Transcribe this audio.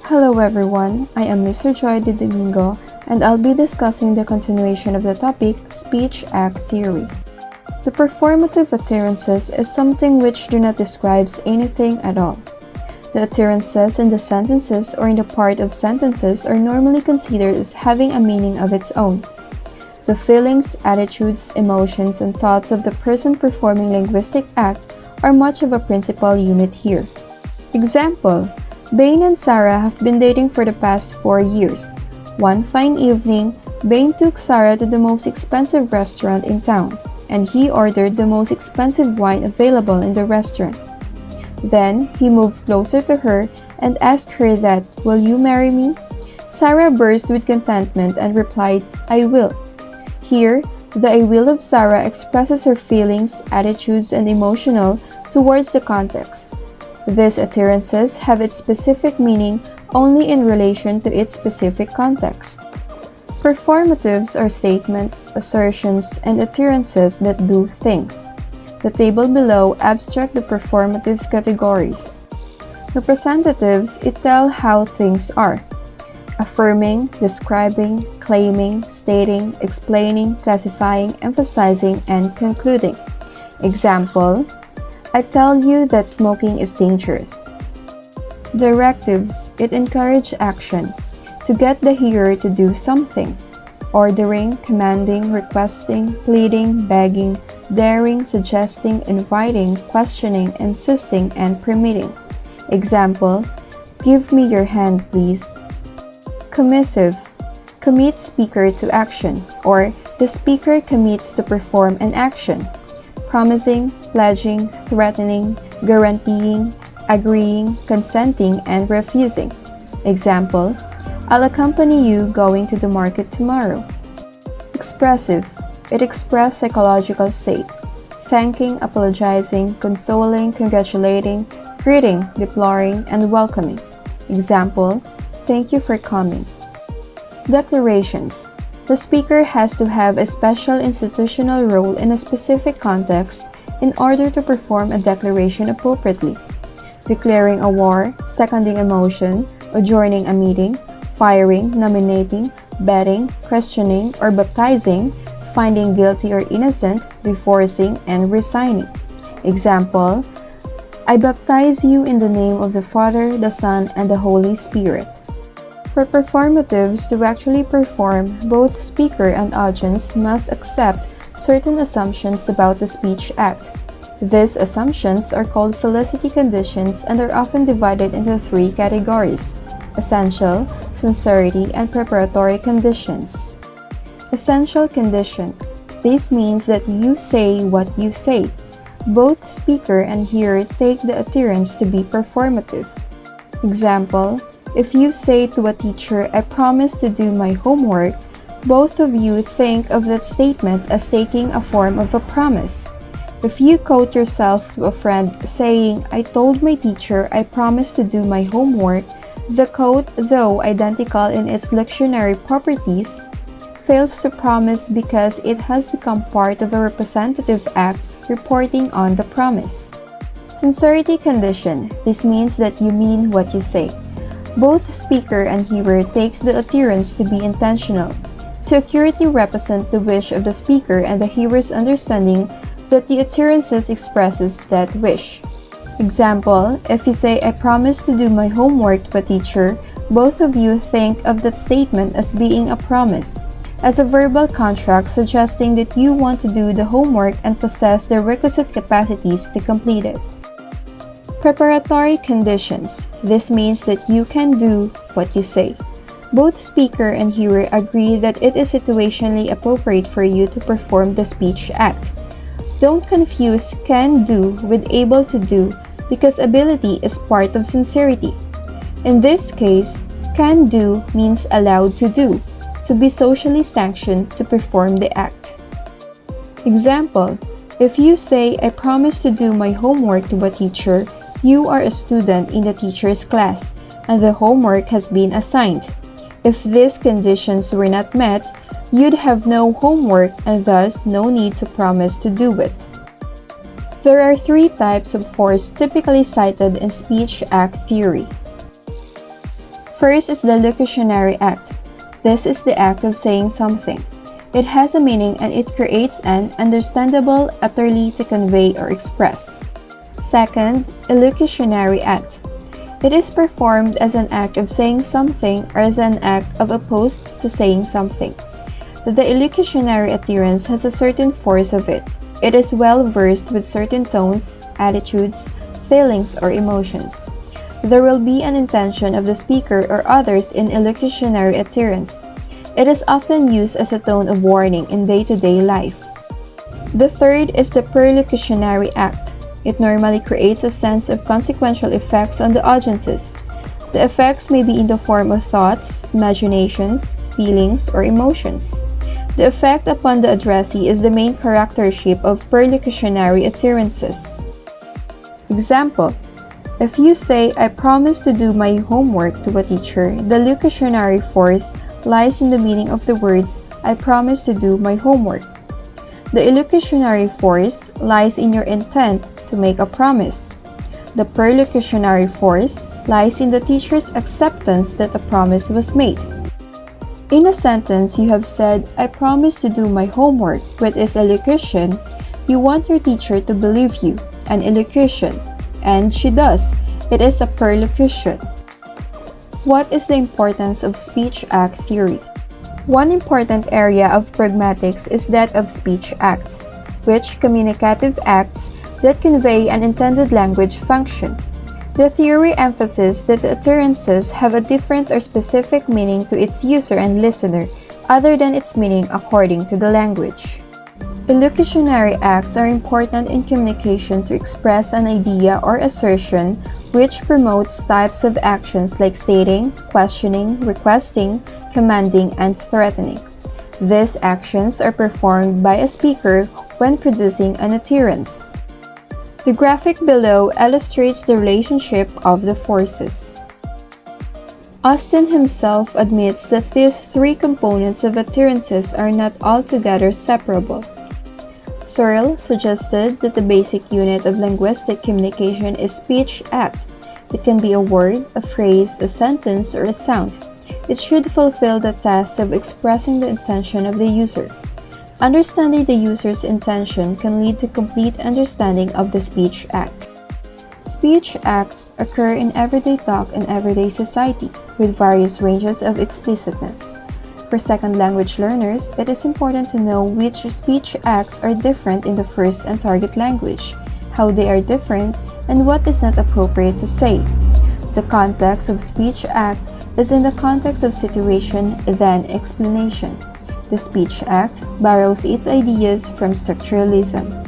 Hello everyone, I am Mr. Joy de Domingo and I'll be discussing the continuation of the topic Speech Act Theory. The performative utterances is something which do not describe anything at all. The utterances in the sentences or in the part of sentences are normally considered as having a meaning of its own. The feelings, attitudes, emotions, and thoughts of the person performing linguistic act are much of a principal unit here. Example: Bain and Sarah have been dating for the past 4 years. One fine evening, Bain took Sarah to the most expensive restaurant in town, and he ordered the most expensive wine available in the restaurant. Then, he moved closer to her and asked her that, "Will you marry me?" Sarah burst with contentment and replied, "I will." Here, the "I will" of Sarah expresses her feelings, attitudes, and emotional towards the context. These utterances have its specific meaning only in relation to its specific context. Performatives are statements, assertions, and utterances that do things. The table below abstract the performative categories. Representatives tell how things are: affirming, describing, claiming, stating, explaining, classifying, emphasizing, and concluding. Example: I tell you that smoking is dangerous. Directives encourage action, to get the hearer to do something. Ordering, commanding, requesting, pleading, begging, daring, suggesting, inviting, questioning, insisting, and permitting. Example: give me your hand, please. Commissive: commit speaker to action, or the speaker commits to perform an action. Promising, pledging, threatening, guaranteeing, agreeing, consenting, and refusing. Example: I'll accompany you going to the market tomorrow. Expressive: it expresses psychological state: thanking, apologizing, consoling, congratulating, greeting, deploring, and welcoming. Example: thank you for coming. Declarations: the speaker has to have a special institutional role in a specific context in order to perform a declaration appropriately. Declaring a war, seconding a motion, adjourning a meeting, firing, nominating, betting, questioning, or baptizing, finding guilty or innocent, divorcing, and resigning. Example: I baptize you in the name of the Father, the Son, and the Holy Spirit. For performatives to actually perform, both speaker and audience must accept certain assumptions about the speech act. These assumptions are called felicity conditions and are often divided into 3 categories: essential, sincerity, and preparatory conditions. Essential condition: this means that you say what you say. Both speaker and hearer take the utterance to be performative. Example: if you say to a teacher, "I promise to do my homework," both of you think of that statement as taking a form of a promise. If you quote yourself to a friend saying, "I told my teacher I promised to do my homework," the quote, though identical in its lectionary properties, fails to promise because it has become part of a representative act reporting on the promise. Sincerity condition: this means that you mean what you say. Both speaker and hearer takes the utterance to be intentional, to accurately represent the wish of the speaker and the hearer's understanding that the utterances expresses that wish. Example: if you say, "I promise to do my homework," to a teacher, both of you think of that statement as being a promise, as a verbal contract suggesting that you want to do the homework and possess the requisite capacities to complete it. Preparatory conditions: this means that you can do what you say. Both speaker and hearer agree that it is situationally appropriate for you to perform the speech act. Don't confuse can do with able to do, because ability is part of sincerity. In this case, can do means allowed to do, to be socially sanctioned to perform the act. Example: if you say, "I promise to do my homework," to a teacher, you are a student in the teacher's class, and the homework has been assigned. If these conditions were not met, you'd have no homework and thus no need to promise to do it. There are 3 types of force typically cited in speech act theory. First is the Locationary Act. This is the act of saying something. It has a meaning and it creates an understandable utterly to convey or express. Second, Illusionary Act. It is performed as an act of saying something or as an act of opposed to saying something. The illusionary utterance has a certain force of it. It is well versed with certain tones, attitudes, feelings, or emotions. There will be an intention of the speaker or others in illusionary utterance. It is often used as a tone of warning in day-to-day life. The third is the Preluctionary Act. It normally creates a sense of consequential effects on the audiences. The effects may be in the form of thoughts, imaginations, feelings, or emotions. The effect upon the addressee is the main characteristic of Preluctionary utterances. Example: if you say, "I promise to do my homework" to a teacher, the locationary force lies in the meaning of the words, "I promise to do my homework." The illusionary force lies in your intent to make a promise. The perluctionary force lies in the teacher's acceptance that a promise was made. In a sentence, you have said, "I promise to do my homework," which is elocution. You want your teacher to believe you, an elocution, and she does. It is a perlocution. What is the importance of speech act theory? One important area of pragmatics is that of speech acts, which communicative acts that convey an intended language function. The theory emphasizes that the utterances have a different or specific meaning to its user and listener, other than its meaning according to the language. Illusionary acts are important in communication to express an idea or assertion which promotes types of actions like stating, questioning, requesting, commanding, and threatening. These actions are performed by a speaker when producing an utterance. The graphic below illustrates the relationship of the forces. Austin himself admits that these three components of utterances are not altogether separable. Searle suggested that the basic unit of linguistic communication is speech act. It can be a word, a phrase, a sentence, or a sound. It should fulfill the task of expressing the intention of the user. Understanding the user's intention can lead to complete understanding of the speech act. Speech acts occur in everyday talk and everyday society, with various ranges of explicitness. For second language learners, it is important to know which speech acts are different in the first and target language, how they are different, and what is not appropriate to say. The context of speech act is in the context of situation, then explanation. The speech act borrows its ideas from structuralism.